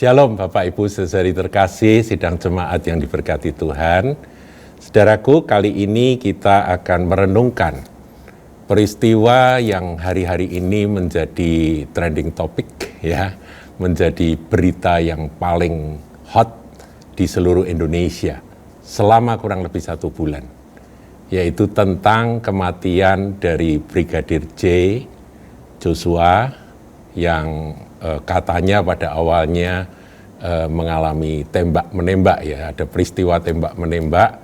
Shalom Bapak Ibu saudari terkasih, sidang jemaat yang diberkati Tuhan. Saudaraku, kali ini kita akan merenungkan peristiwa yang hari-hari ini menjadi trending topic, ya, menjadi berita yang paling hot di seluruh Indonesia selama kurang lebih 1 bulan, yaitu tentang kematian dari Brigadir J. Joshua yang katanya pada awalnya mengalami tembak-menembak, ya, ada peristiwa tembak-menembak,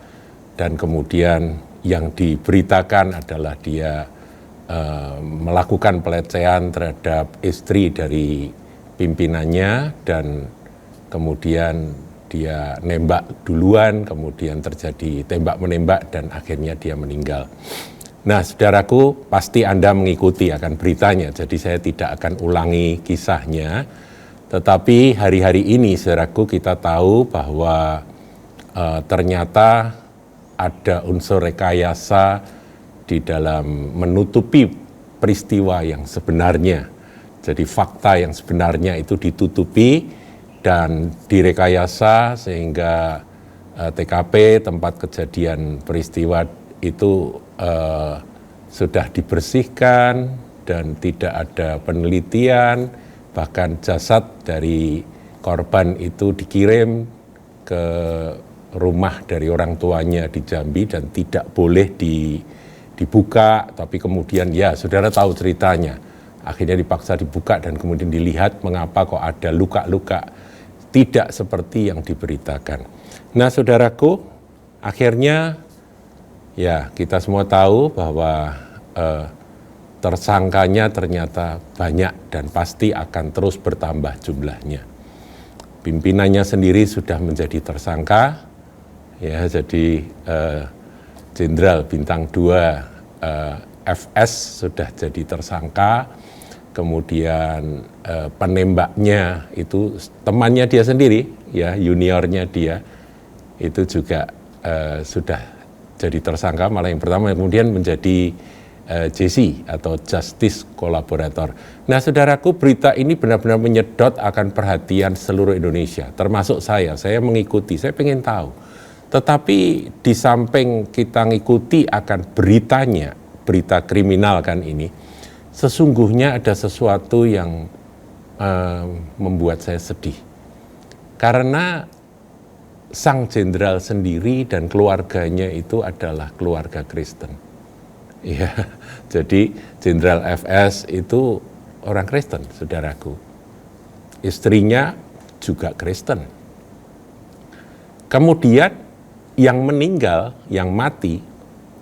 dan kemudian yang diberitakan adalah dia melakukan pelecehan terhadap istri dari pimpinannya, dan kemudian dia nembak duluan, kemudian terjadi tembak-menembak, dan akhirnya dia meninggal. Nah, saudaraku, pasti Anda mengikuti akan beritanya, jadi saya tidak akan ulangi kisahnya. Tetapi hari-hari ini, saudaraku, kita tahu bahwa ternyata ada unsur rekayasa di dalam menutupi peristiwa yang sebenarnya. Jadi fakta yang sebenarnya itu ditutupi dan direkayasa sehingga TKP, tempat kejadian peristiwa itu sudah dibersihkan dan tidak ada penelitian, bahkan jasad dari korban itu dikirim ke rumah dari orang tuanya di Jambi dan tidak boleh dibuka, tapi kemudian ya saudara tahu ceritanya, akhirnya dipaksa dibuka dan kemudian dilihat mengapa kok ada luka-luka tidak seperti yang diberitakan. Nah, saudaraku, akhirnya ya, kita semua tahu bahwa tersangkanya ternyata banyak dan pasti akan terus bertambah jumlahnya. Pimpinannya sendiri sudah menjadi tersangka, ya, jadi Jenderal Bintang 2 FS sudah jadi tersangka, kemudian penembaknya itu temannya dia sendiri, ya, juniornya dia, itu juga sudah jadi tersangka, malah yang pertama, kemudian menjadi JC atau Justice Collaborator. Nah, saudaraku, berita ini benar-benar menyedot akan perhatian seluruh Indonesia, termasuk saya mengikuti, saya pengen tahu. Tetapi di samping kita ngikuti akan beritanya, berita kriminal kan ini, sesungguhnya ada sesuatu yang membuat saya sedih. Karena sang jenderal sendiri dan keluarganya itu adalah keluarga Kristen. Ya, jadi Jenderal FS itu orang Kristen, saudaraku. Istrinya juga Kristen. Kemudian yang meninggal, yang mati,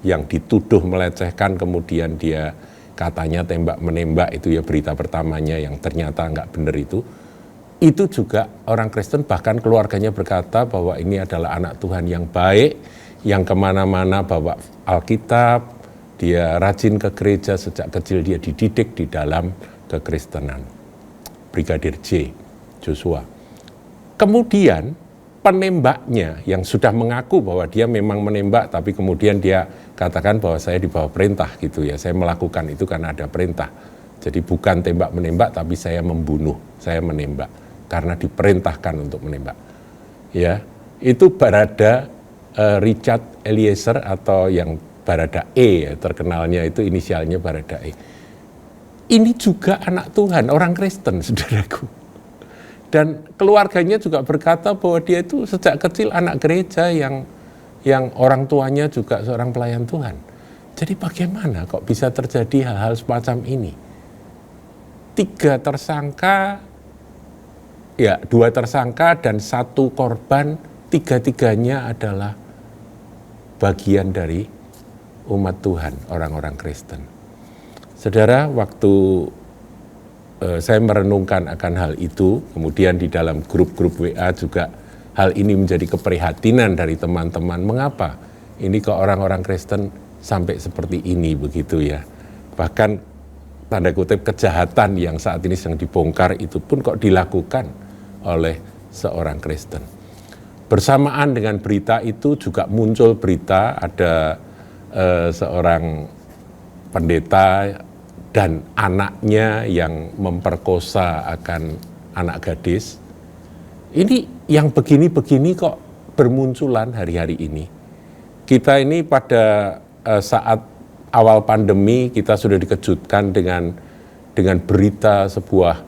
yang dituduh melecehkan, kemudian dia katanya tembak-menembak, itu ya berita pertamanya yang ternyata nggak benar itu juga orang Kristen, bahkan keluarganya berkata bahwa ini adalah anak Tuhan yang baik, yang kemana-mana bawa Alkitab, dia rajin ke gereja, sejak kecil dia dididik di dalam kekristenan. Brigadir J. Joshua. Kemudian penembaknya yang sudah mengaku bahwa dia memang menembak, tapi kemudian dia katakan bahwa saya di bawah perintah gitu ya, saya melakukan itu karena ada perintah. Jadi bukan tembak-menembak, tapi saya membunuh, saya menembak karena diperintahkan untuk menembak. Ya, itu Barada Richard Eliezer atau yang Barada E, ya, terkenalnya itu inisialnya Barada E. Ini juga anak Tuhan, orang Kristen, saudaraku. Dan keluarganya juga berkata bahwa dia itu sejak kecil anak gereja yang orang tuanya juga seorang pelayan Tuhan. Jadi bagaimana kok bisa terjadi hal-hal semacam ini? 3 tersangka, ya 2 tersangka dan 1 korban, 3-tiganya adalah bagian dari umat Tuhan, orang-orang Kristen. Saudara, waktu saya merenungkan akan hal itu, kemudian di dalam grup-grup WA juga hal ini menjadi keprihatinan dari teman-teman. Mengapa ini kok orang-orang Kristen sampai seperti ini begitu ya? Bahkan tanda kutip kejahatan yang saat ini sedang dibongkar itu pun kok dilakukan oleh seorang Kristen. Bersamaan dengan berita itu juga muncul berita ada seorang pendeta dan anaknya yang memperkosa akan anak gadis, Ini yang begini-begini kok bermunculan hari-hari ini. Kita ini pada saat awal pandemi kita sudah dikejutkan dengan berita sebuah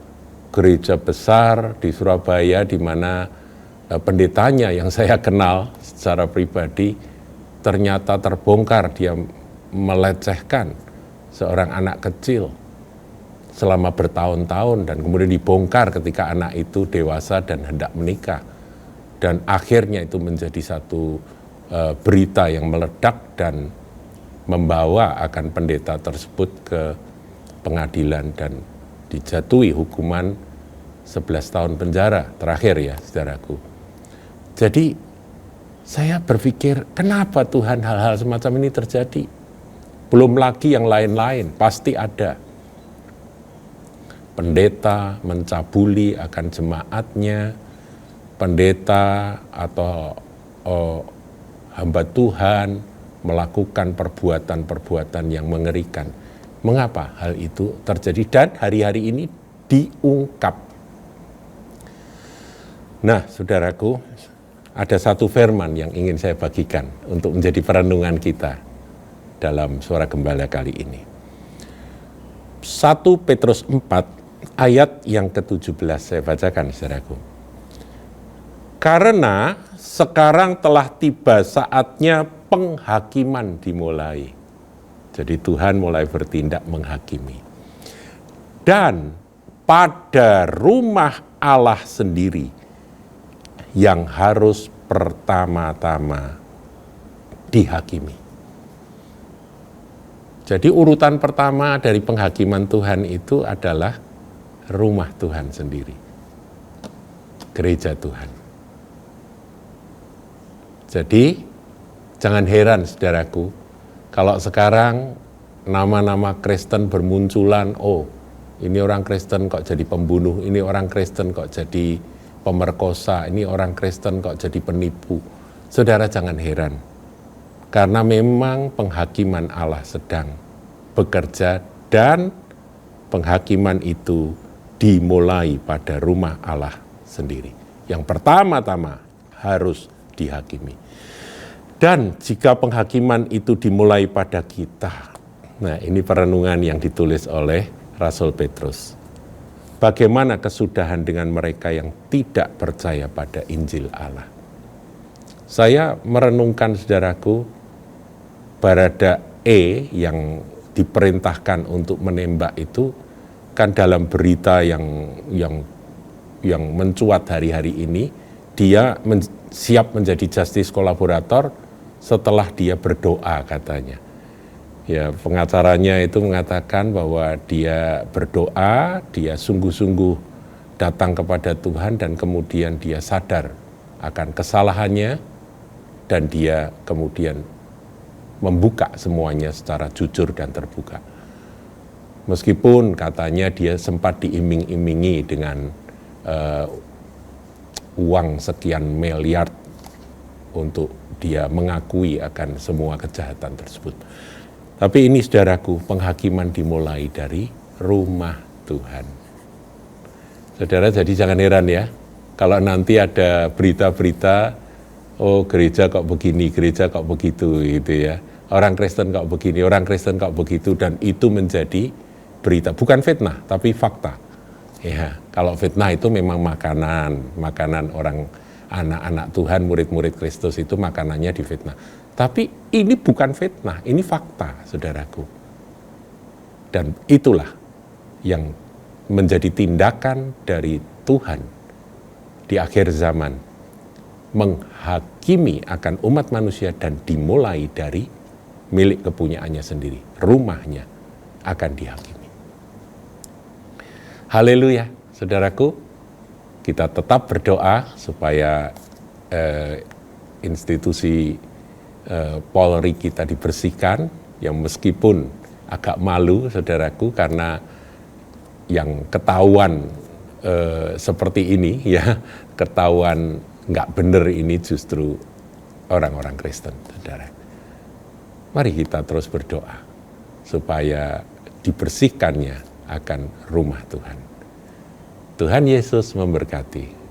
gereja besar di Surabaya di mana pendetanya yang saya kenal secara pribadi ternyata terbongkar dia melecehkan seorang anak kecil selama bertahun-tahun dan kemudian dibongkar ketika anak itu dewasa dan hendak menikah. Dan akhirnya itu menjadi satu berita yang meledak dan membawa akan pendeta tersebut ke pengadilan dan dijatuhi hukuman 11 tahun penjara terakhir ya saudaraku. Jadi saya berpikir kenapa Tuhan hal-hal semacam ini terjadi? Belum lagi yang lain-lain, pasti ada. Pendeta mencabuli akan jemaatnya, pendeta atau hamba Tuhan melakukan perbuatan-perbuatan yang mengerikan. Mengapa hal itu terjadi dan hari-hari ini diungkap? Nah, saudaraku, ada satu firman yang ingin saya bagikan untuk menjadi perenungan kita dalam Suara Gembala kali ini. 1 Petrus 4 ayat yang ke-17 saya bacakan, saudaraku. Karena sekarang telah tiba saatnya penghakiman dimulai. Jadi Tuhan mulai bertindak menghakimi. Dan pada rumah Allah sendiri yang harus pertama-tama dihakimi. Jadi urutan pertama dari penghakiman Tuhan itu adalah rumah Tuhan sendiri. Gereja Tuhan. Jadi jangan heran saudaraku, kalau sekarang nama-nama Kristen bermunculan, oh ini orang Kristen kok jadi pembunuh, ini orang Kristen kok jadi pemerkosa, ini orang Kristen kok jadi penipu. Saudara jangan heran, karena memang penghakiman Allah sedang bekerja dan penghakiman itu dimulai pada rumah Allah sendiri. Yang pertama-tama harus dihakimi. Dan jika penghakiman itu dimulai pada kita, nah ini perenungan yang ditulis oleh Rasul Petrus. Bagaimana kesudahan dengan mereka yang tidak percaya pada Injil Allah? Saya merenungkan saudaraku, Barada E yang diperintahkan untuk menembak itu kan dalam berita yang mencuat hari-hari ini, dia siap menjadi justice kolaborator setelah dia berdoa katanya. Ya, pengacaranya itu mengatakan bahwa dia berdoa, dia sungguh-sungguh datang kepada Tuhan dan kemudian dia sadar akan kesalahannya dan dia kemudian membuka semuanya secara jujur dan terbuka. Meskipun katanya dia sempat diiming-imingi dengan uang sekian miliar untuk dia mengakui akan semua kejahatan tersebut. Tapi ini saudaraku, penghakiman dimulai dari rumah Tuhan. Saudara jadi jangan heran ya, kalau nanti ada berita-berita, oh gereja kok begini, gereja kok begitu gitu ya. Orang Kristen kok begini, orang Kristen kok begitu, dan itu menjadi berita, bukan fitnah tapi fakta. Ya, kalau fitnah itu memang makanan orang anak-anak Tuhan, murid-murid Kristus itu makanannya difitnah. Tapi ini bukan fitnah, ini fakta, saudaraku. Dan itulah yang menjadi tindakan dari Tuhan di akhir zaman, menghakimi akan umat manusia dan dimulai dari milik kepunyaannya sendiri, rumahnya akan dihakimi. Haleluya, saudaraku, kita tetap berdoa supaya institusi Polri kita dibersihkan, yang meskipun agak malu, saudaraku, karena yang ketahuan seperti ini, ya ketahuan nggak benar ini justru orang-orang Kristen, saudara. Mari kita terus berdoa supaya dibersihkannya akan rumah Tuhan. Tuhan Yesus memberkati.